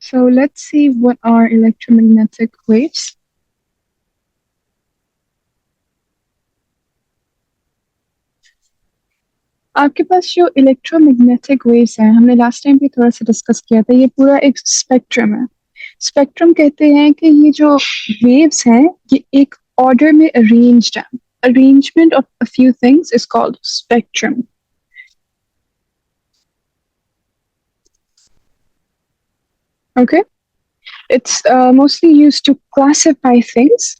So let's see what are electromagnetic waves. आपके पास जो electromagnetic waves हैं हमने लास्ट टाइम भी थोड़ा सा डिस्कस किया था ये पूरा एक स्पेक्ट्रम है स्पेक्ट्रम कहते हैं कि ये जो वेव्स हैं ये एक ऑर्डर में अरेंज्ड है arrangement of a few things is called spectrum. Okay, it's mostly used to classify things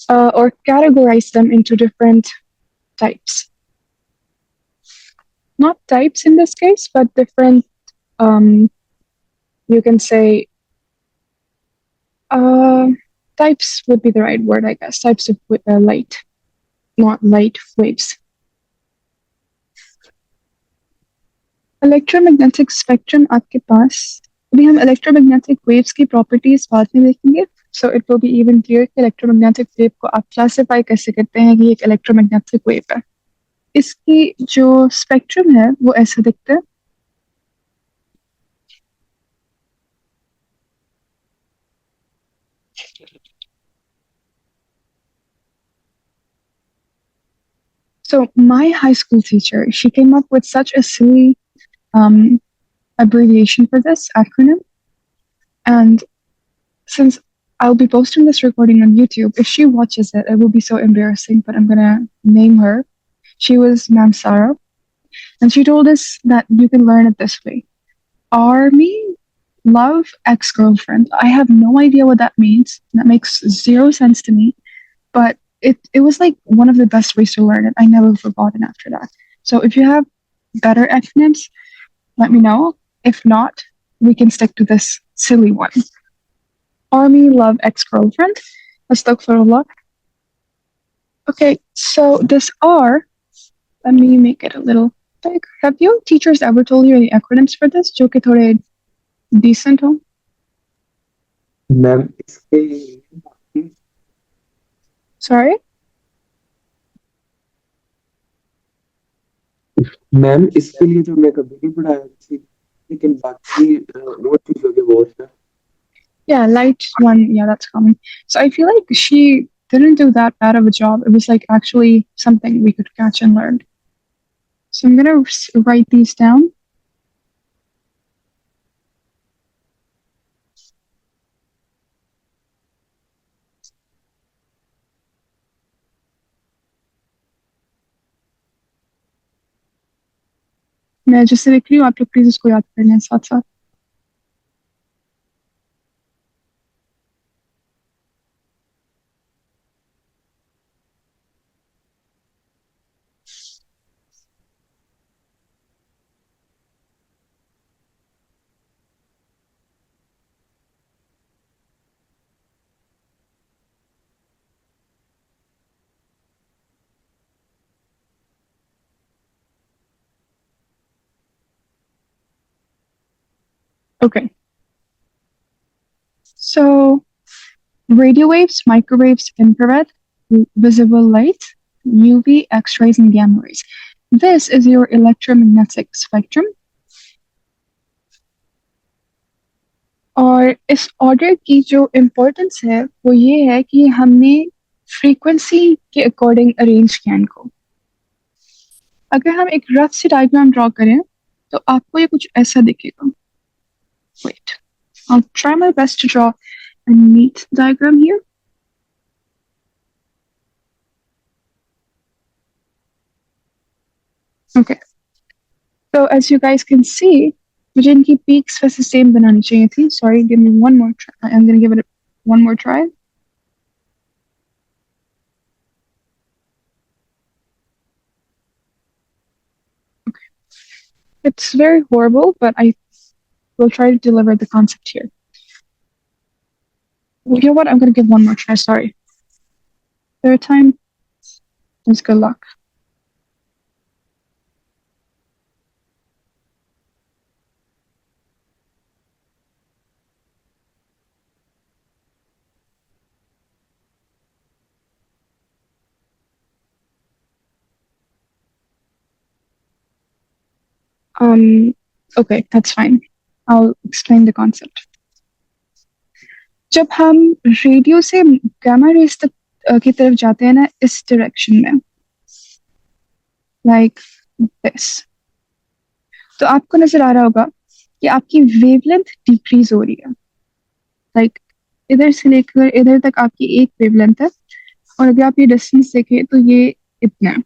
or categorize them into different types. Not types in this case, but different, um, you can say, uh, types would be the right word, I guess. Types of light, not light waves. Electromagnetic spectrum आपके पास अभी हम electromagnetic waves की properties बाद में देखेंगे so it will be even clear कि electromagnetic wave को आप क्लासिफाई कैसे करते हैं कि ये एक इलेक्ट्रोमैग्नेटिक वेव है इसकी जो स्पेक्ट्रम है वो ऐसा दिखता है So my high school teacher, she came up with such a silly um, abbreviation for this acronym. And since I'll be posting this recording on YouTube, if she watches it, it will be so embarrassing, but I'm gonna name her. She was Ma'am Sarah, and she told us that you can learn it this way. Army, love, ex-girlfriend. I have no idea what that means. That makes zero sense to me, but it was like one of the best ways to learn it. I never forgot it after that. So if you have better acronyms, let me know. If not, we can stick to this silly one. Army, love, ex-girlfriend. Astaghfirullah. Okay, so this R, let me make it a little big. Have your teachers ever told you any acronyms for this? जो कि थोड़े decent हो? Ma'am इसके Sorry? Ma'am इसके लिए तो मैं कभी नहीं पढ़ाया थी लेकिन बाकी वो चीजों के बहुत है Yeah, light one. Yeah, that's common. So I feel like she didn't do that bad of a job. It was like actually something we could catch and learn. So I'm gonna write these down. मैं जिससे लिख रही हूँ आप लोग please उसको याद कर लें साथ साथ Okay. So radio waves, microwaves, infrared, visible light, UV, X-rays, and gamma rays. This is your electromagnetic spectrum. और इस ऑर्डर की जो इम्पोर्टेंस है वो ये है कि हमने फ्रीक्वेंसी के अकॉर्डिंग अरेंज किया इनको अगर हम एक रफ सी डायग्राम ड्रॉ करें तो आपको ये कुछ ऐसा दिखेगा Wait, I'll try my best to draw a neat diagram here. Okay, so as you guys can see, मुझे इनकी peaks वैसे same बनानी चाहिए थी. Sorry, give me one more try. I'm gonna give it one more try. It's very horrible, but I will try to deliver the concept here. You know what? I'm gonna give one more try. Sorry. Third time is good luck. Um, okay, that's fine. I'll explain the concept. जब हम radio से gamma rays तक की तरफ जाते हैं ना, इस डायरेक्शन में, लाइक दिस, तो आपको नजर आ रहा होगा कि आपकी वेवलेंथ डिक्रीज हो रही है. लाइक इधर से लेकर इधर तक आपकी एक वेवलेंथ है, और अगर आप ये डिस्टेंस देखें तो ये इतना है.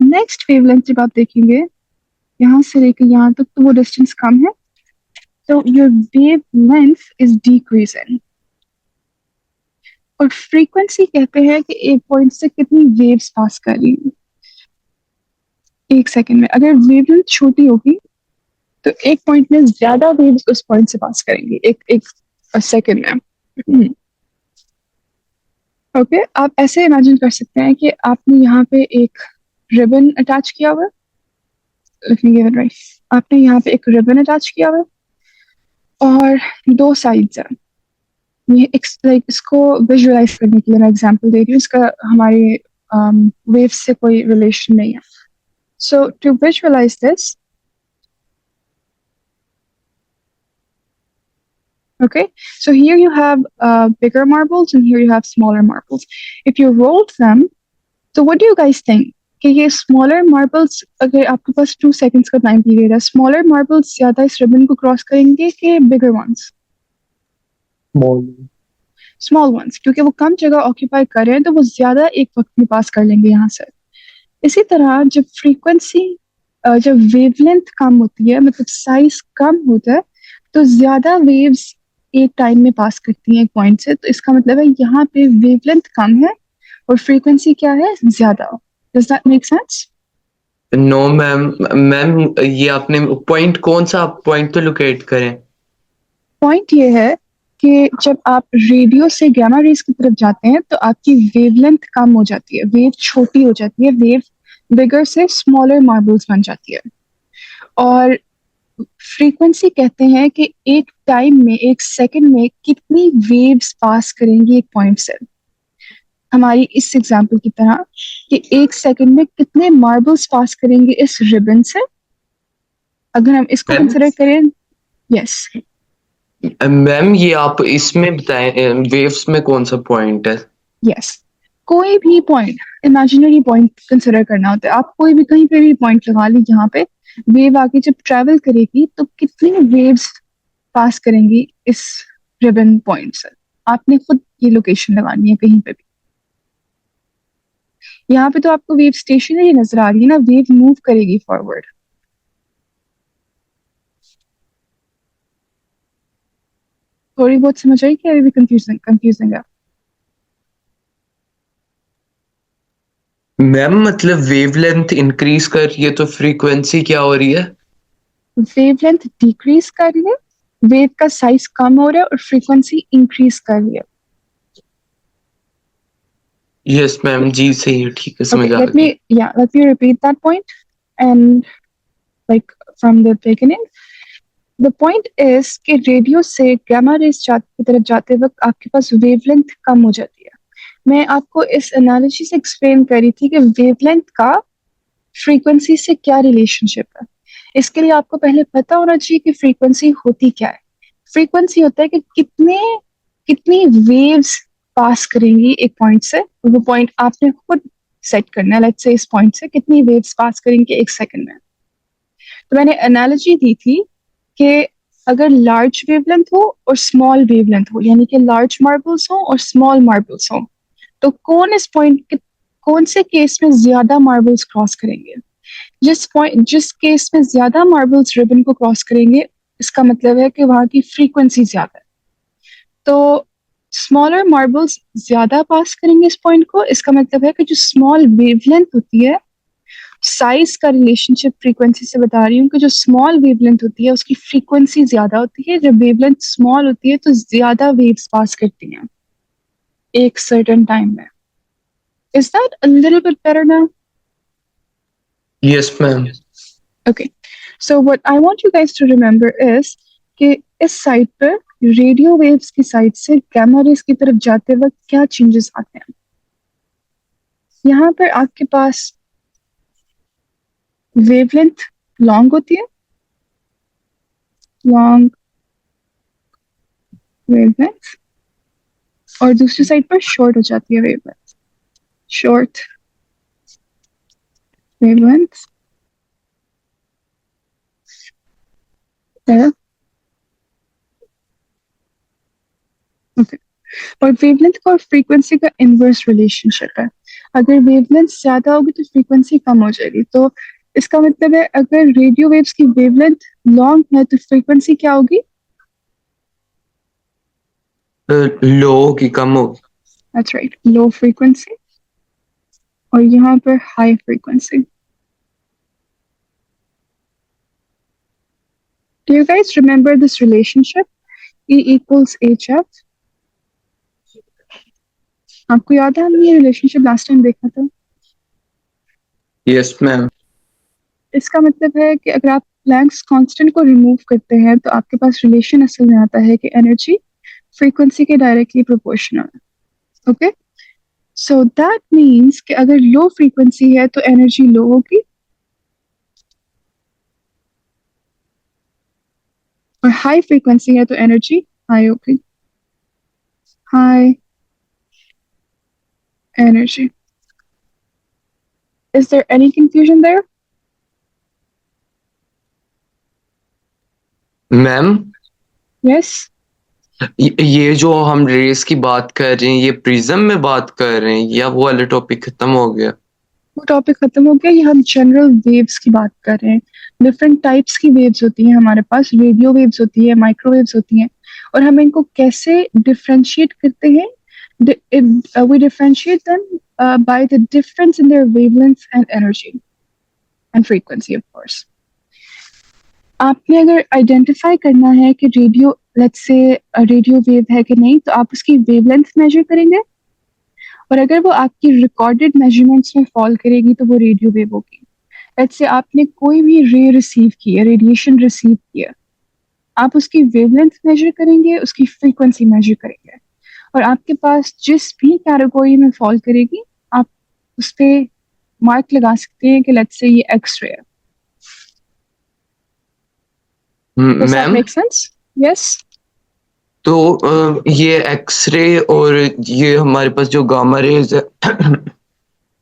नेक्स्ट वेवलेंथ जब आप देखेंगे यहाँ से लेकर यहाँ तक, तो वो डिस्टेंस कम है, तो योर वेवलेंथ इज डिक्रीजिंग. और फ्रीक्वेंसी कहते हैं कि एक पॉइंट से कितनी वेव्स पास कर रही है एक सेकंड में. अगर वेवलेंथ छोटी होगी तो एक पॉइंट में ज्यादा वेव्स उस पॉइंट से पास करेंगी एक एक सेकंड में. ओके, आप ऐसे इमेजिन कर सकते हैं कि आपने यहाँ पे एक रिबन अटैच किया हुआ है. Let me give it right. आपने यहाँ पे एक रिबन अटैच किया हुआ है और दो साइड्स हैं. ये लाइक इसको विजुअलाइज करने के लिए मैं एग्जांपल दे रही हूँ, इसका हमारे वेव्स से कोई रिलेशन नहीं है. So to visualize this, okay, so here you have bigger marbles and here you have smaller marbles. If you rolled them, so what do you guys think? कि ये smaller marbles, अगर आपके पास 2 seconds का time period है, smaller marbles ज्यादा इस ribbon को cross करेंगे कि bigger ones? Small ones, क्योंकि वो कम जगह ऑक्यूपाई कर रहे हैं तो वो ज्यादा एक वक्त में पास कर लेंगे यहाँ से. इसी तरह जब फ्रीक्वेंसी, जब वेवलेंथ कम होती है, मतलब साइज कम होता है, तो ज्यादा वेव्स एक टाइम में पास करती हैं एक पॉइंट से. तो इसका मतलब है यहाँ पे वेवलेंथ कम है और फ्रीक्वेंसी क्या है, ज्यादा. Does that make sense? No ma'am, ma'am ये आपने पॉइंट कौन सा पॉइंट तो लोकेट करें. पॉइंट ये है कि जब आप रेडियो से गामा रेस की तरफ जाते हैं तो आपकी वेवलेंथ कम हो जाती है, वेव छोटी हो जाती है, वेव बिगर से स्मॉलर मार्बल्स बन जाती है. और फ्रीक्वेंसी कहते हैं कि एक टाइम में, एक सेकंड में कितनी वेव्स पास करेंगी एक पॉइंट से. हमारी इस एग्जांपल की तरह कि एक सेकंड में कितने मार्बल्स पास करेंगे इस रिबन से. अगर हम इसको मैम? कंसिडर करें, यस. मैम ये आप इसमें बताएं वेव्स में कौन सा पॉइंट है. यस, कोई भी पॉइंट, इमेजिनरी पॉइंट कंसिडर करना होता है. आप कोई भी कहीं पे भी पॉइंट लगा ली, यहाँ पे वेव आके जब ट्रेवल करेगी तो कितनी वेव्स पास करेंगी इस रिबन पॉइंट से. आपने खुद ये लोकेशन लगानी है कहीं पे भी. यहाँ पे तो आपको वेव स्टेशनरी नजर आ रही है ना, वेव मूव करेगी फॉरवर्ड. थोड़ी बहुत समझ आई कि अभी भी कंफ्यूजिंग कंफ्यूजिंग है? मैम मतलब वेवलेंथ इंक्रीज कर रही है तो फ्रीक्वेंसी क्या हो रही है. वेवलेंथ डिक्रीज कर रही है, वेव का साइज कम हो रहा है और फ्रीक्वेंसी इंक्रीज कर रही है. यस मैम, जी सही है, ठीक है, समझ Okay, आ let गई. me, yeah, let me repeat that point. And like from the beginning, the point is कि रेडियो से गामा रेस की तरफ जाते वक्त आपके पास वेवलेंथ कम हो जाती है. मैं आपको इस एनालिसिस से एक्सप्लेन कर रही थी कि वेवलेंथ का फ्रीक्वेंसी से क्या रिलेशनशिप है. इसके लिए आपको पहले पता होना चाहिए कि फ्रीक्वेंसी होती क्या है. फ्रीक्वेंसी होता है कि कितनी वेव्स पास करेंगी एक पॉइंट से. वो पॉइंट आपने खुद सेट करना है. लेट्स से इस पॉइंट से कितनी वेव्स पास करेंगे एक सेकंड में. तो मैंने एनालॉजी दी थी कि अगर लार्ज वेवलेंथ हो और स्मॉल वेवलेंथ हो, यानी कि लार्ज मार्बल्स हो और स्मॉल मार्बल्स हो, तो कौन इस पॉइंट, कौन से केस में ज्यादा मार्बल्स क्रॉस करेंगे. जिस केस में ज्यादा मार्बल्स रिबन को क्रॉस करेंगे, इसका मतलब है कि वहां की फ्रीक्वेंसी ज्यादा है. तो स्मॉलर मार्बल्स ज्यादा पास करेंगे इस पॉइंट को. इसका मतलब है कि जो स्मॉल वेवलेंथ होती है, साइज का रिलेशनशिप फ्रीक्वेंसी से बता रही हूँ कि जो स्मॉल वेवलेंथ होती है उसकी फ्रीक्वेंसी ज्यादा होती है. जब वेवलेंथ स्मॉल होती है तो ज्यादा वेव्स पास करती हैं एक सर्टेन टाइम में. Is that a little bit better now? Yes ma'am. Okay, so what I want you guys to remember is कि इस साइड पर रेडियो वेव्स की साइड से गामा रेस की तरफ जाते वक्त क्या चेंजेस आते हैं. यहाँ पर आपके पास वेवलेंथ लॉन्ग होती है लॉन्ग वेवलेंथ और दूसरी साइड पर शॉर्ट हो जाती है वेवलेंथ, शॉर्ट वेवलेंथ है। ओके, और वेवलेंथ का और फ्रीक्वेंसी का इनवर्स रिलेशनशिप है। अगर वेवलेंथ ज्यादा होगी तो फ्रीक्वेंसी कम हो जाएगी। तो इसका मतलब है अगर रेडियो वेव्स की वेवलेंथ लॉन्ग है तो फ्रीक्वेंसी क्या होगी? लो की कम होगी। दैट्स राइट, लो फ्रीक्वेंसी, और यहाँ पर high frequency. Do you guys remember this relationship? E equals HF. आपको याद है हमने ये रिलेशनशिप लास्ट टाइम देखा था? Yes ma'am. इसका मतलब है कि अगर आप प्लैंक्स कांस्टेंट को रिमूव करते हैं तो आपके पास रिलेशन असल में आता है कि एनर्जी फ्रीक्वेंसी के डायरेक्टली प्रोपोर्शनल है। ओके, सो दैट मीन्स कि अगर लो फ्रीक्वेंसी है तो एनर्जी लो होगी, और हाई फ्रीक्वेंसी है तो एनर्जी हाई होगी, high energy. Is there any confusion there? Ma'am, Yes. ये जो हम रेस की बात कर रहे हैं ये प्रिज्म में बात कर रहे हैं या वो वाला टॉपिक खत्म हो गया? वो टॉपिक खत्म हो गया, ये हम जनरल वेव्स की बात कर रहे हैं। डिफरेंट टाइप्स की वेव्स होती हैं हमारे पास, रेडियो वेव्स होती है, माइक्रोवेव्स होती हैं, और हम इनको कैसे डिफरेंशिएट करते हैं? We differentiate them by the difference in their wavelength and energy and frequency, of course. आपने अगर आइडेंटिफाई करना है कि radio, let's say radio wave है कि नहीं, तो आप उसकी वेवलेंथ मेजर करेंगे, और अगर वो आपकी रिकॉर्डेड मेजरमेंट्स में फॉल करेगी तो वो रेडियो वेव होगी। लेट्स से आपने कोई भी रे रिसीव की है, रेडिएशन रिसीव किया, आप उसकी वेवलेंथ मेजर करेंगे, उसकी फ्रीक्वेंसी मेजर करेंगे, और आपके पास जिस भी कैटेगरी में फॉल करेगी आप उस पर मार्क लगा सकते हैं कि लेट्स से ये एक्स रे है। Does that ma'am, make sense? Yes. तो ये एक्सरे और ये हमारे पास जो गामा रेज है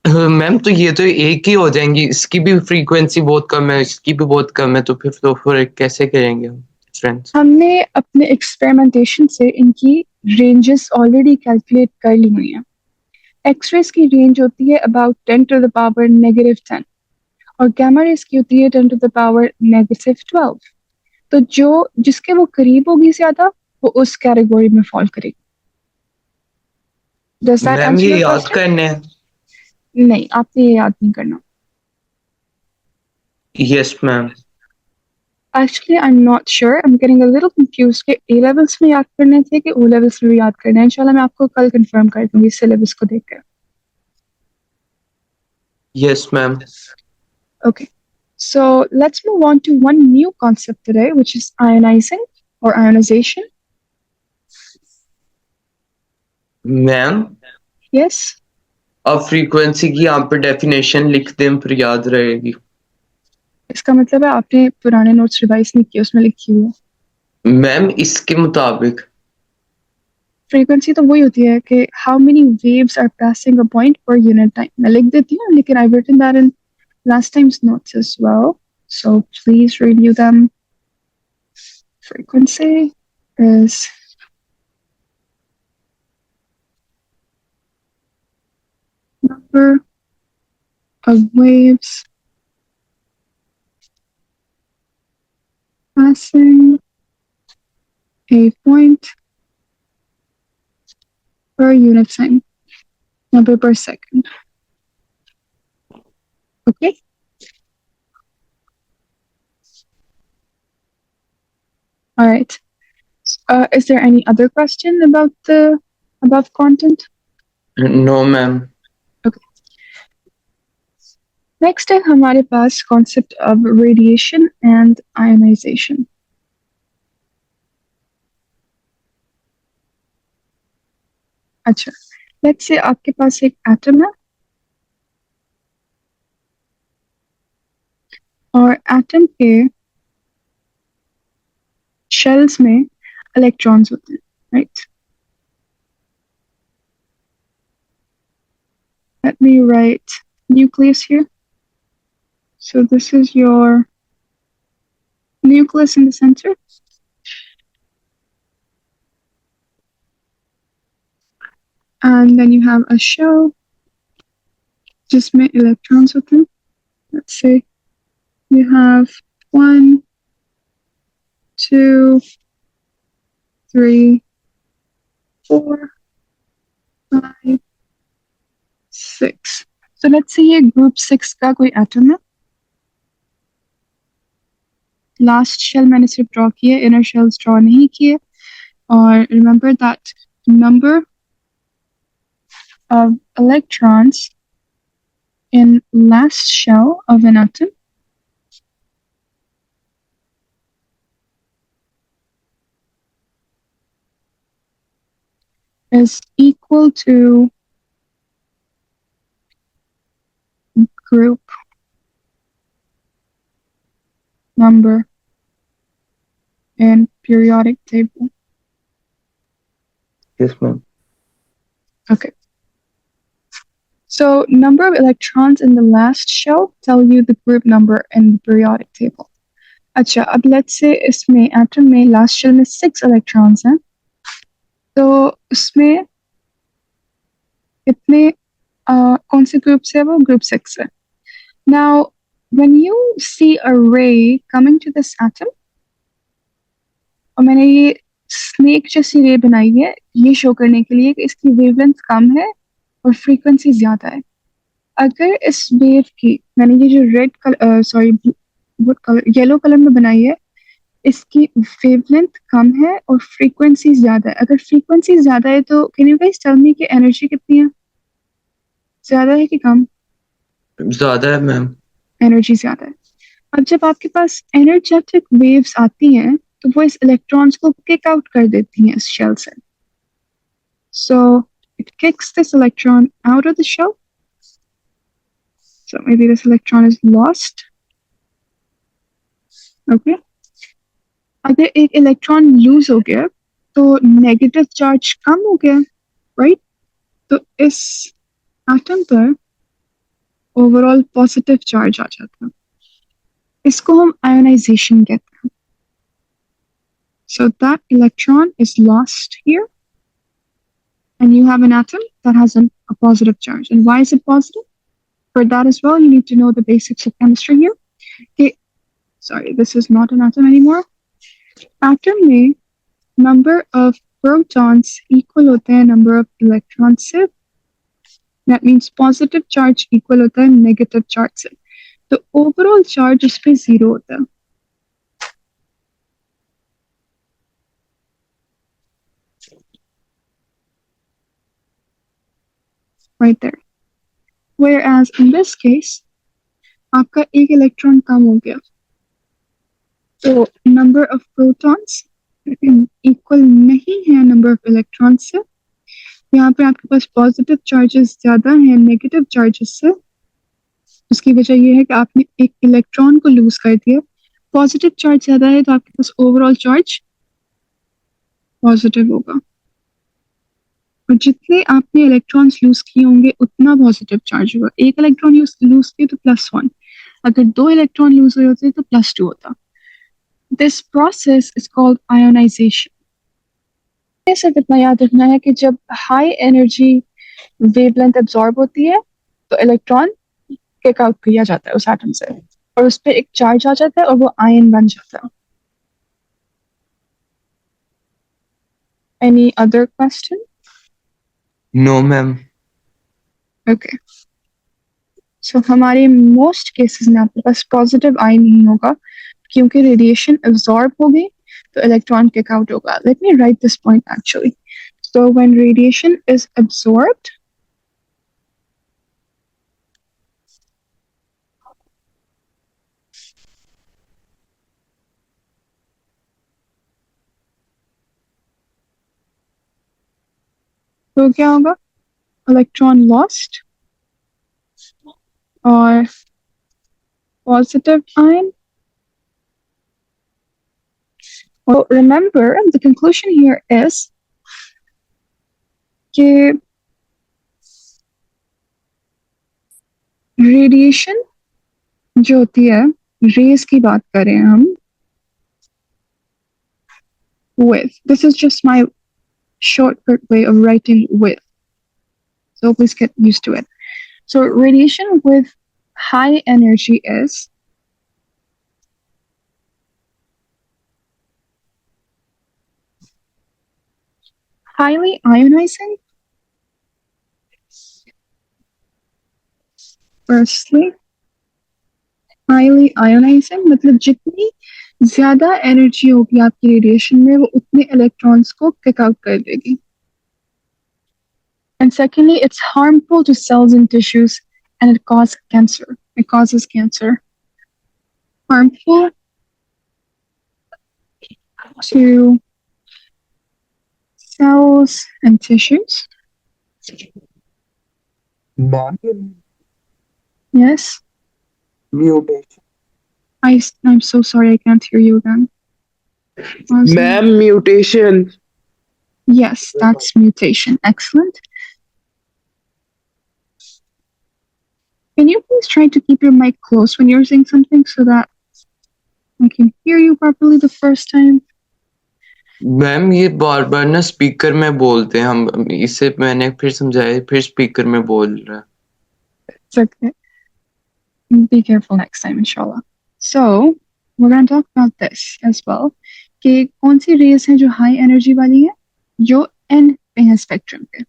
मैम, तो ये तो एक ही हो जाएंगी, इसकी भी फ्रीक्वेंसी बहुत कम है, इसकी भी बहुत कम है, तो फिर कैसे करेंगे हम फ्रेंड्स? हमने अपने एक्सपेरिमेंटेशन से इनकी रेंजेस ऑलरेडी कैलकुलेट कर ली हुई हैं। एक्सरेज की रेंज होती है अबाउट 10⁻⁻10, और गामा रेज की होती है 10⁻⁻12। तो जो जिसके वो करीब होगी ज्यादा, वो उस कैटेगरी में फॉल करेगी। डज दैट मैम आंसर ये योर याद क्वेश्चन? करने हैं? नहीं, आपने ये याद नहीं करना। Yes ma'am. Actually I am not sure, I am getting a little confuse कि ए लेवल्स में याद करने थे कि ओ लेवल्स में भी याद करना है। इंशाल्लाह मैं आपको कल कंफर्म कर दूंगी सिलेबस को देखकर। Yes ma'am. Okay, so let's move on to one new concept today, which is ionizing or ionization. Ma'am, Yes. अब फ्रीक्वेंसी की यहाँ पे डेफिनेशन लिख दें फिर याद रहेगी। इसका मतलब है आपने पुराने नोट्स रिवाइज नहीं किए, उसमें लिखी हुई है। मैम इसके मुताबिक फ्रीक्वेंसी तो वही होती है कि how many waves are passing a point per unit time. मैं लिख देती हूँ, लेकिन I written that in last time's notes as well, so please review them. Frequency is number of waves passing a point per unit time, number per second. Okay. All right. Is there any other question about the above content? No ma'am. Okay. Next है हमारे पास concept of radiation and ionization. अच्छा, let's say आपके पास एक atom है, और atom के shells में electrons होते हैं, right? Let me write nucleus here. So this is your nucleus in the center. And then you have a shell, जिसमें electrons होते हैं. Let's say you have 1, 2, 3, 4, 5, 6. So let's say ये group 6 का कोई atom है. Last shell मैंने सिर्फ draw किए, inner shells draw नहीं किए. और remember that number of electrons in last shell of an atom is equal to group number in periodic table. Yes, ma'am. Okay. So number of electrons in the last shell tell you the group number in the periodic table. अच्छा, अब let's say इसमें atom में last shell में 6 electrons हैं, तो उसमें कितने कौन से group से है वो? Group 6 है. Now, when you see a ray coming to this atom, और मैंने ये स्नेक जैसी रे बनाई है ये शो करने के लिए कि इसकी वेवलेंथ कम है और फ्रीक्वेंसी ज्यादा है. अगर इस वेव की, मैंने ये जो red colour sorry wood colour yellow colour में बनाई है, इसकी वेवलेंथ कम है और फ्रीक्वेंसी ज्यादा है. अगर फ्रीक्वेंसी ज्यादा है तो can you guys tell me कि एनर्जी कितनी है? ज्यादा है कि कम? ज्यादा है मैम. एनर्जी ज्यादा है. अब जब आपके पास एनर्जेटिक वेव्स आती हैं तो वो इस इलेक्ट्रॉन्स को किक आउट कर देती हैं इस शेल से. So it kicks this electron out of the shell. So maybe this electron is lost. Okay. अगर एक इलेक्ट्रॉन लूज हो गया तो नेगेटिव चार्ज कम हो गया, राइट? तो इस एटम पर ओवरऑल पॉजिटिव चार्ज आ जाता है. इसको हम आयोनाइजेशन कहते हैं. So that electron is lost here, and you have an atom that has a positive charge. And why is it positive? For that as well, you need to know the basics of chemistry here. Okay, sorry, this is not an atom anymore. Atom में number of protons equal होते हैं number of electrons से. That means positive charge equal होता है negative charge से. तो overall charge उस पे 0 होता है. Right there. Whereas in this case, आपका एक इलेक्ट्रॉन कम हो गया, तो number of protons equal नहीं है number of electrons से. यहाँ पे आपके पास पॉजिटिव चार्जेस ज्यादा हैं नेगेटिव चार्जेस से. उसकी वजह यह है कि आपने एक इलेक्ट्रॉन को लूज कर दिया. पॉजिटिव चार्ज ज्यादा है तो आपके पास ओवरऑल चार्ज पॉजिटिव होगा, और जितने आपने इलेक्ट्रॉन्स लूज किए होंगे उतना पॉजिटिव चार्ज होगा. एक इलेक्ट्रॉन लूज किए तो +1, अगर 2 इलेक्ट्रॉन लूज हुए होते तो +2 होता. This process is called ionisation. सिर्फ इतना याद रखना है कि जब हाई एनर्जी वेवलेंथ एब्जॉर्ब होती है तो इलेक्ट्रॉन किक आउट किया जाता है उस एटम से, और उस पर एक चार्ज आ जाता है और वो आयन बन जाता है. Any other question? No, ma'am. Okay. So हमारे most cases में आपके पास पॉजिटिव आयन नहीं होगा क्योंकि रेडिएशन एब्जॉर्ब होगी तो इलेक्ट्रॉन किक आउट होगा. Let me write this point actually. So when radiation is absorbed, तो क्या होगा? इलेक्ट्रॉन लॉस्ट और positive ion Well, remember, the conclusion here is कि रेडिएशन जो होती है, रेज की बात करें हम, with, this is just my shortcut way of writing with, so please get used to it. So radiation with high energy is highly ionizing. Firstly, highly ionizing मतलब जितनी ज्यादा एनर्जी होगी आपकी रेडिएशन में, वो उतने इलेक्ट्रॉन्स को किक आउट कर देगी. And secondly, it's harmful to cells and tissues, and it causes cancer. It causes cancer. Harmful to cells and tissues. Ma'am, Yes. mutation. I'm so sorry, I can't hear you again. Ma'am, mutation. Yes, that's mutation. Excellent. Can you please try to keep your mic close when you're saying something so that I can hear you properly the first time? Ma'am ये बार बार ना speaker में बोलते हैं, हम इसे मैंने फिर समझाया, फिर स्पीकर में बोल रहा है. It's okay. Be careful next time, inshallah. So, we're going to talk about this as well. कि कौन सी रेज हैं जो हाई एनर्जी वाली है, जो एन पे है स्पेक्ट्रम पे,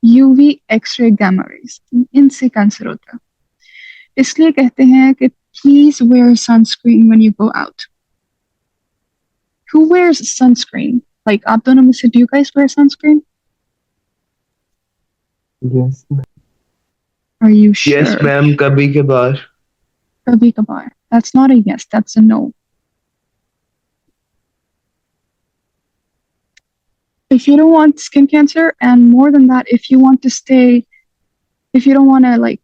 यूवी, एक्सरे, गामा रेज, इनसे कैंसर होता है. इसलिए कहते हैं कि please wear sunscreen when you go out. Who wears sunscreen? Like, आप दोनों में से, do you guys wear sunscreen? Yes, ma'am. Are you sure? Yes, ma'am. कभी कभार. कभी कभार. That's not a yes, that's a no. If you don't want skin cancer, and more than that, if you want to stay, if you don't want to like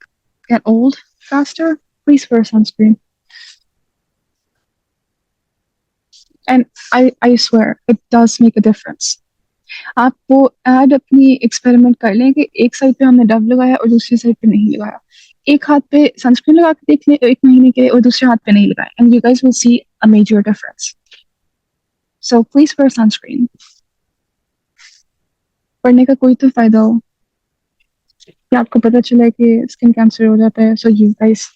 get old faster, please wear sunscreen. And I swear, it does make a difference. आप वो add अपनी experiment कर लें कि एक side पे हमने Dove लगाया और दूसरी साइड पे नहीं लगाया. एक हाथ पे सनस्क्रीन लगा के देख लें 1 महीने के, और दूसरे हाथ पे नहीं लगाया, and you guys will see a major difference. So please wear sunscreen. पढ़ने का कोई तो फायदा हो कि आपको पता चले कि स्किन कैंसर हो जाता है. So you guys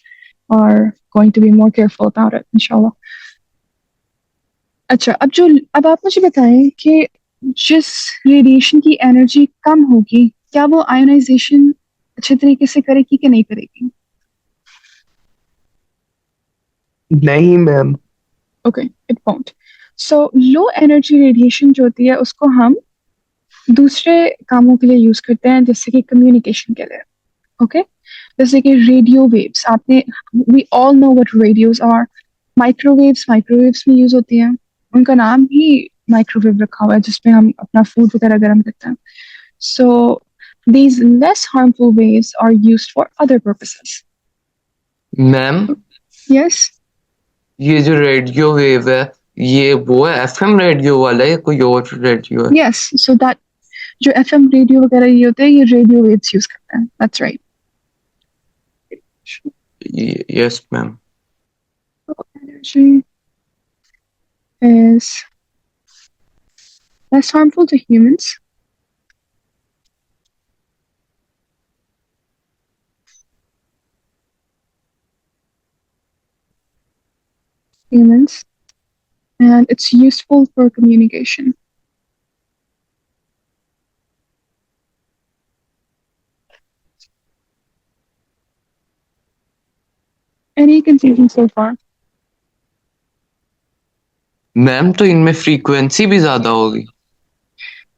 are going to be more careful about it, inshallah. अच्छा, अब आप मुझे बताएं कि जिस रेडिएशन की एनर्जी कम होगी, क्या वो आयोनाइजेशन अच्छे तरीके से करेगी कि नहीं करेगी? नहीं ma'am. Okay, it won't. So low energy radiation जो होती है, उसको हम दूसरे कामों के लिए यूज करते हैं, जैसे कि कम्युनिकेशन के लिए. ओके, जैसे कि रेडियो वेव्स. आपने, we all know what radios are. Microwaves में यूज होती हैं. उनका नाम ही माइक्रोवेव रखा हुआ है, जिसमें हम अपना फूड वगैरह गर्म करते हैं. सो these less harmful waves are used for other purposes. Ma'am Yes? ये जो रेडियो वेव है, ये वो है एफएम रेडियो वाला है या कोई और रेडियो है? Yes. So that जो FM रेडियो वगैरह ये होते हैं, ये रेडियो वेव्स यूज करते हैं. That's right. Yes ma'am. Energy is less harmful to humans. And it's useful for communication. Any confusion so far? Ma'am तो इनमें फ्रीक्वेंसी भी ज्यादा होगी.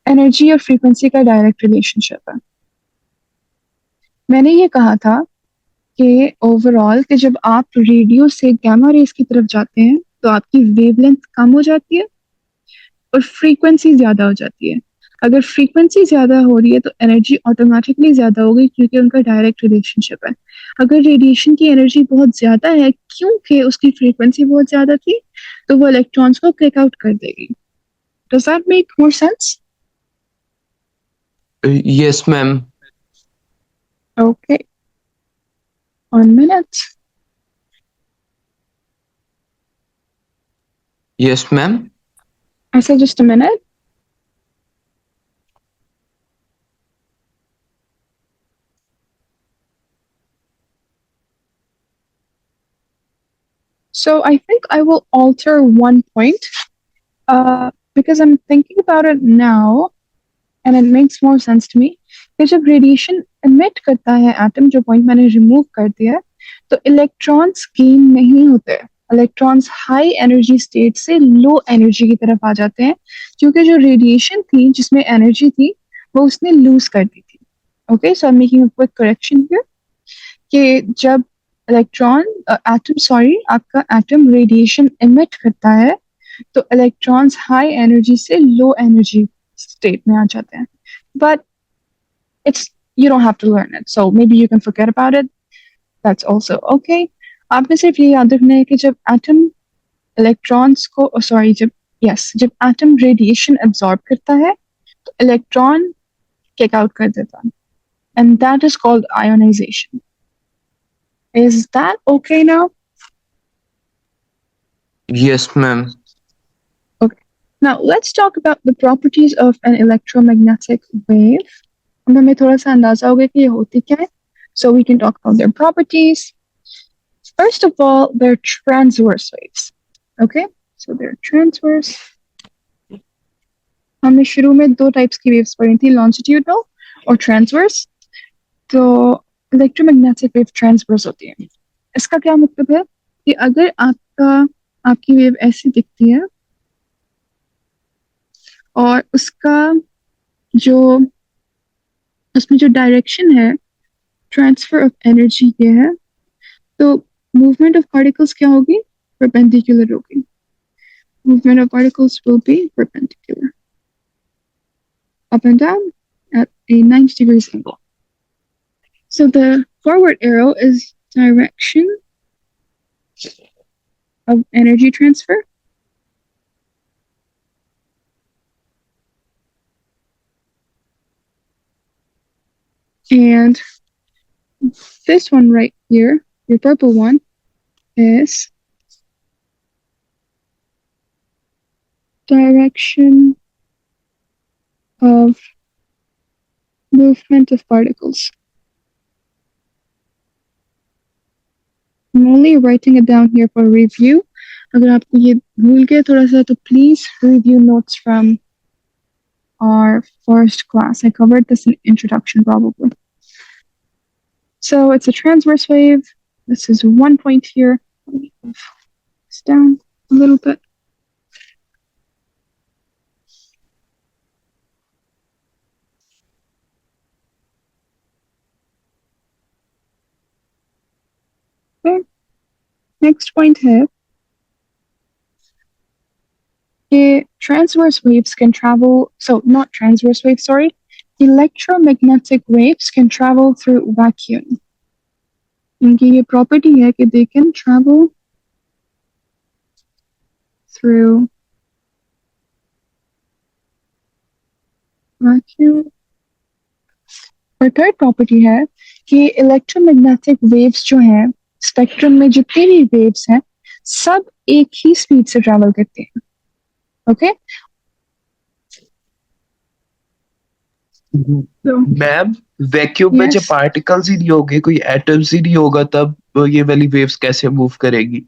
एनर्जी और फ्रीक्वेंसी का डायरेक्ट रिलेशनशिप है. मैंने ये कहा था कि ओवरऑल कि जब आप रेडियो से गामा रेज की तरफ जाते हैं, तो आपकी वेवलेंथ कम हो जाती है और फ्रीक्वेंसी ज्यादा हो जाती है. अगर फ्रीक्वेंसी ज्यादा हो रही है, तो एनर्जी ऑटोमेटिकली ज्यादा होगी, क्योंकि उनका डायरेक्ट रिलेशनशिप है. अगर रेडिएशन की एनर्जी बहुत ज्यादा है, क्योंकि उसकी फ्रीक्वेंसी बहुत ज्यादा थी, तो वो इलेक्ट्रॉन्स को किक आउट कर देगी. Does that make more sense? Yes, ma'am. Okay. 1 minute. Yes, ma'am. I said just a minute. So I think I will alter one point because I'm thinking about it now and it makes more sense to me कि जब radiation emit करता है atom जो point मैंने remove कर दिया है तो इलेक्ट्रॉन्स गेन नहीं होते इलेक्ट्रॉन्स हाई एनर्जी स्टेट से लो एनर्जी की तरफ आ जाते हैं क्योंकि जो रेडिएशन थी जिसमें एनर्जी थी वो उसने लूज कर दी थी okay so I am making a quick correction here कि जब इलेक्ट्रॉन एटम सॉरी आपका एटम रेडिएशन एमिट करता है तो इलेक्ट्रॉन्स हाई एनर्जी से लो एनर्जी स्टेट में आ जाते हैं but it's you don't have to learn it so maybe you can forget about it that's also okay आपने सिर्फ ये याद रखना है कि जब एटम इलेक्ट्रॉन्स को सॉरी जब यस जब एटम रेडिएशन एब्जॉर्ब करता है तो इलेक्ट्रॉन किक आउट कर देता है and that is called ionization. Is that okay now? Yes, ma'am. Okay. Now let's talk about the properties of an electromagnetic wave. अब हमें थोड़ा सा अंदाजा होगा कि ये होती क्या है. So we can talk about their properties. First of all, they're transverse waves. Okay? So they're transverse. हमने शुरू में दो टाइप्स की वेव्स पढ़ी थी longitudinal और transverse. तो इलेक्ट्रोमैग्नेटिक वेव ट्रांसवर्स होती है इसका क्या मतलब है कि अगर आपकी वेव ऐसी दिखती है और जो उसमें जो डायरेक्शन है ट्रांसफर ऑफ एनर्जी ये है तो मूवमेंट ऑफ पार्टिकल्स क्या होगी परपेंडिकुलर होगी movement of particles will be perpendicular up and down at a 90 degrees angle. So the forward arrow is direction of energy transfer. And this one right here, the purple one, is direction of movement of particles. I'm only writing it down here for review. अगर आपको ये भूल गया थोड़ा सा तो please review notes from our first class. I covered this in introduction probably. So it's a transverse wave. This is one point here. Let me move this down a little bit. Okay. Next point here. Transverse waves can travel, so not transverse waves, sorry. Electromagnetic waves can travel through vacuum. इनकी ये property है कि they can travel through vacuum. और third property है कि electromagnetic waves जो हैं spectrum में जितनी भी waves हैं सब एक ही speed से travel करती हैं. Okay? मैम वैक्यूम में जब Yes. पार्टिकल्स ही नहीं होंगे कोई एटम्स ही नहीं होगा तब ये वाली वेव्स कैसे मूव करेगी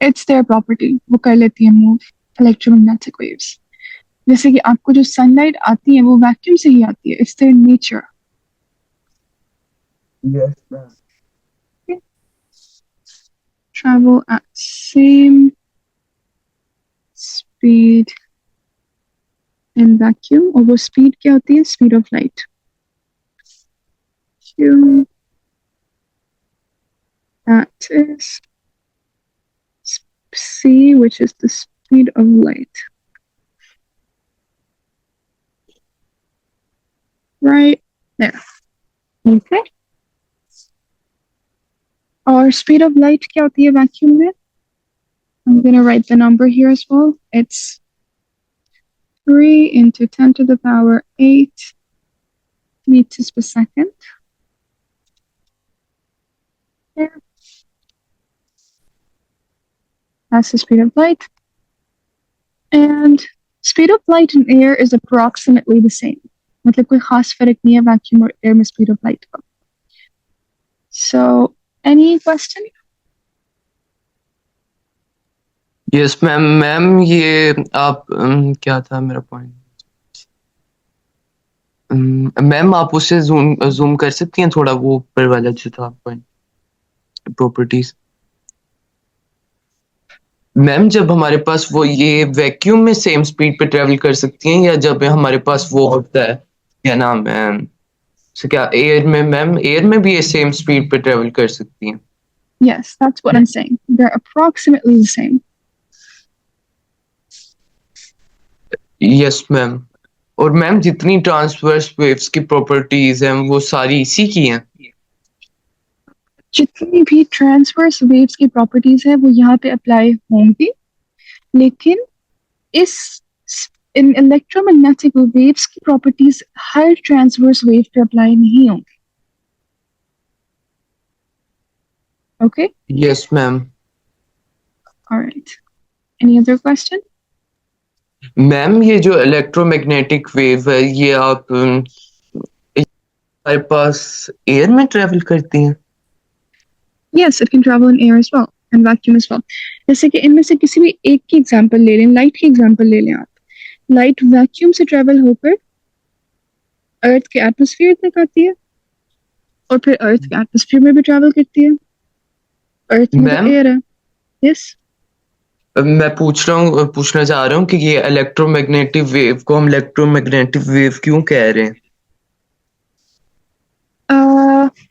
It's their property. वो कर लेती है move electromagnetic waves. जैसे कि आपको जो sunlight आती है वो vacuum से ही आती है. It's their nature. Yes ma'am Travel at same speed in vacuum. और वो speed क्या होती है? Speed of light. Q. That is c, which is the speed of light. Right there. Okay. Or speed of light क्या होती है vacuum में? I'm gonna write the number here as well. It's 3 into 10 to the power 8 meters per second. There. That's the speed of light. And speed of light in air is approximately the same. मतलब कोई खास फर्क नहीं है vacuum और air में speed of light का. So, any question? Yes ma'am ma'am ये आप क्या था मेरा पॉइंट मैम आप उसे जूम कर सकती हैं थोड़ा वो ऊपर वाला जो था पॉइंट प्रॉपर्टीज मैम जब हमारे पास वो ये वैक्यूम में सेम स्पीड पे ट्रेवल कर सकती हैं या जब हमारे पास वो होता है क्या नाम है क्या एयर में मैम एयर में भी ये सेम स्पीड पे ट्रेवल कर सकती हैं Yes, that's what I'm saying. They're approximately the same. Yes ma'am और मैम जितनी ट्रांसवर्स वेव्स की प्रॉपर्टीज हैं वो सारी इसी की हैं जितनी भी ट्रांसवर्स वेव्स की प्रॉपर्टीज है वो यहाँ पे अप्लाई होंगी लेकिन इस इन इलेक्ट्रोमैग्नेटिक वेव्स की प्रॉपर्टीज हर ट्रांसवर्स वेव पे अप्लाई नहीं होंगी. Okay? Yes ma'am All right. Any other question? Ma'am ये जो इलेक्ट्रोमैग्नेटिक वेव है ये आप हमारे पास एयर में ट्रेवल करती हैं Yes, it can travel in air as well and vacuum as well. जैसे कि इनमें से किसी भी एक की एग्जांपल ले लें, लाइट की एग्जांपल ले लें आप. लाइट वैक्यूम से ट्रेवल होकर अर्थ के एटमॉस्फेयर तक आती है और फिर अर्थ के एटमॉस्फेयर में भी ट्रैवल करती है. अर्थ में तो मैम एयर है. यस. मैं पूछना चाह रहा हूँ कि ये इलेक्ट्रोमैग्नेटिक वेव को हम इलेक्ट्रोमैग्नेटिक वेव क्यों कह रहे हैं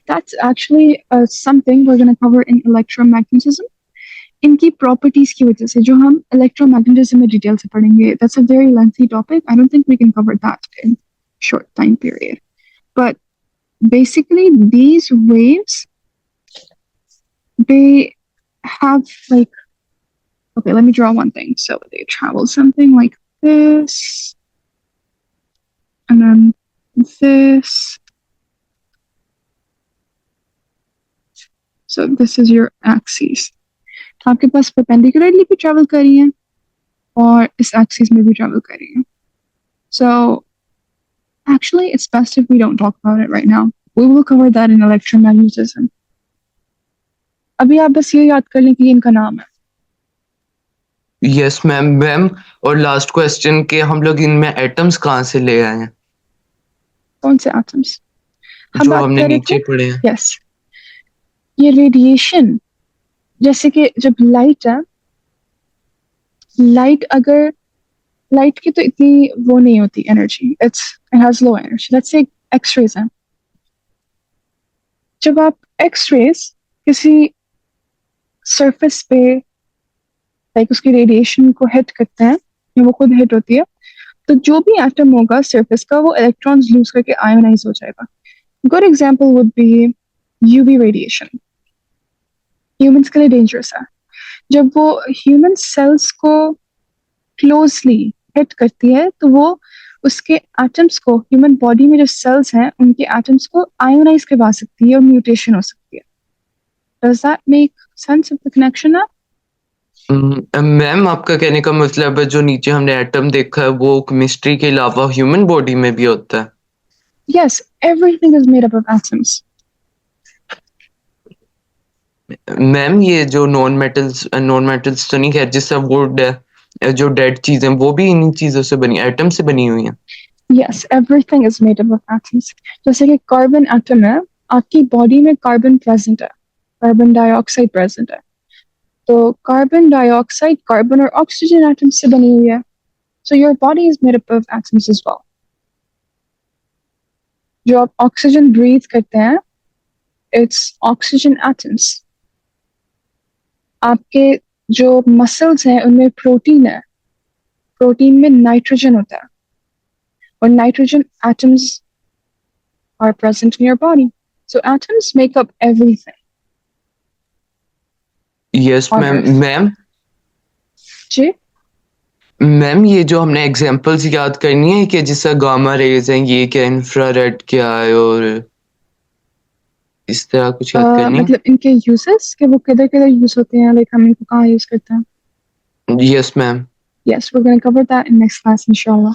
That's actually something we're going to cover in electromagnetism. इनकी properties की वजह से जो हम electromagnetism में detail से पढ़ेंगे. That's a very lengthy topic. I don't think we can cover that in short time period. But basically, these waves, they have like, okay, let me draw one thing. So they travel something like this, and then this. So this is your axis. आपके पास perpendicularly भी travel कर रही हैं और इस axis में भी travel कर रही हैं. So actually, it's best if we don't talk about it right now. We will cover that in electromagnetism. अभी आप बस ये याद कर लें कि इनका नाम है. यस मैम मैम और लास्ट क्वेश्चन के हम लोग इनमें एटम्स कहाँ से ले आए हैं कौन से atoms? हम जो बात हमने कर रहे नीचे थे. पढ़े हैं Yes. ये रेडिएशन जैसे कि जब लाइट है लाइट अगर लाइट की तो इतनी वो नहीं होती energy it has low energy let's say X-rays है जब आप एक्स-रेज किसी सरफेस पे लाइक उसकी रेडिएशन को हिट करते हैं या वो खुद हिट होती है तो जो भी एटम होगा सरफेस का वो इलेक्ट्रॉन्स लूज करके आयोनाइज हो जाएगा. Good example would be UV radiation. Humans के लिए डेंजरस है. जब वो ह्यूमन सेल्स को क्लोजली हिट करती है तो वो उसके एटम्स को ह्यूमन बॉडी में जो सेल्स हैं उनके एटम्स को आयोनाइज करवा सकती है और म्यूटेशन हो सकती है. Does that make sense of the connection ना? मैम आपका कहने का मतलब है जो नीचे हमने एटम देखा है वो केमिस्ट्री के अलावा ह्यूमन बॉडी में भी होता है Yes, everything is made up of atoms. Ma'am ये जो नॉन मेटल्स तो नहीं है जैसा वुड है जो डेड चीजें वो भी इन चीजों से बनी एटम से बनी हुई हैं Yes, everything is made up of atoms. जैसे कि कार्बन एटम है आपकी बॉडी में कार्बन प्रेजेंट है कार्बन डाइऑक्साइड प्रेजेंट है तो कार्बन डाइऑक्साइड कार्बन और ऑक्सीजन एटम से बनी हुई है. So your body is made up of atoms as well. जो आप ऑक्सीजन ब्रीथ करते हैं it's oxygen atoms. आपके जो मसल्स हैं उनमें प्रोटीन है प्रोटीन में नाइट्रोजन होता है और nitrogen atoms are present in your body. So atoms make up everything. Yes On ma'am Earth. Ma'am ji ma'am ये जो हमने एग्जांपल्स याद करनी है कि जैसा गामा रेज हैं, ये क्या इंफ्रारेड क्या है, और इस तरह कुछ याद करनी मतलब इनके यूजेस कि वो किधर किधर यूज होते हैं, लाइक हम इनको कहाँ यूज करते हैं. है? Yes ma'am. Yes, we're going to cover that in next class, inshallah.